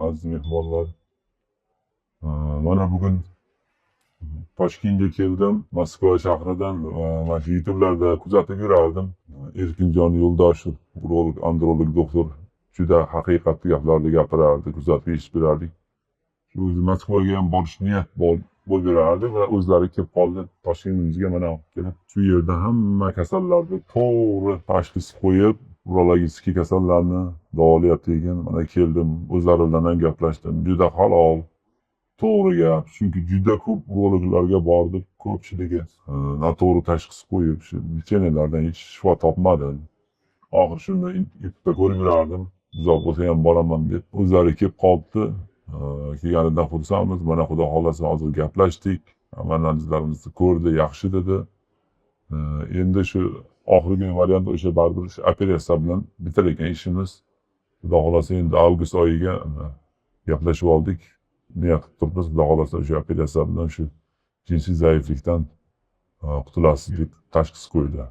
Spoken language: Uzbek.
aziz mehmonlar. Mana bugun Toshkentga keldim. Moskva shahridan mana shu YouTube'larda kuzatib yurardim. Erkinjon Yo'ldoshev, urolog, androlog doktor juda haqiqatli gaplarni gapirardi, kuzatib eshitib yurardik. Shu o'zi Moskvaga ham borish niyat bo'lib yurardi va o'zlari kelib qoldi. Toshkentimizga mana kelib, shu yerda hamma kasallarga to'g'ri tashxis qo'yib, urologik kasallarni davolayapti ekan. Mana keldim, o'zlari bilan ham gaplashdim. Juda halol. To'g'ri gap, chunki juda ko'p urologlarga bordim, ko'pchiligi noto'g'ri tashxis qo'yib, shu lecheniyalardan hech shifo topmadim. Oxiri shunda YouTube'da ko'rib yurardim, uzoq bo'lsa ham boraman deb. O'zlari kelib qolibdi. Kelganidan xursandmiz. Mana xudo xohlasa hozir gaplashdik. Analizlarimizni ko'rdi, yaxshi dedi. Endi shu oxirgi variant o'sha baribir operatsiya bilan bitar ekan ishimiz. Xudo xohlasa endi avgust oyiga gaplashib oldik. Niyat qilib turibmiz, xudo xohlasa o'sha operatsiya bilan shu jinsiy zaiflikdan qutulasiz deb tashxis qo'ydi.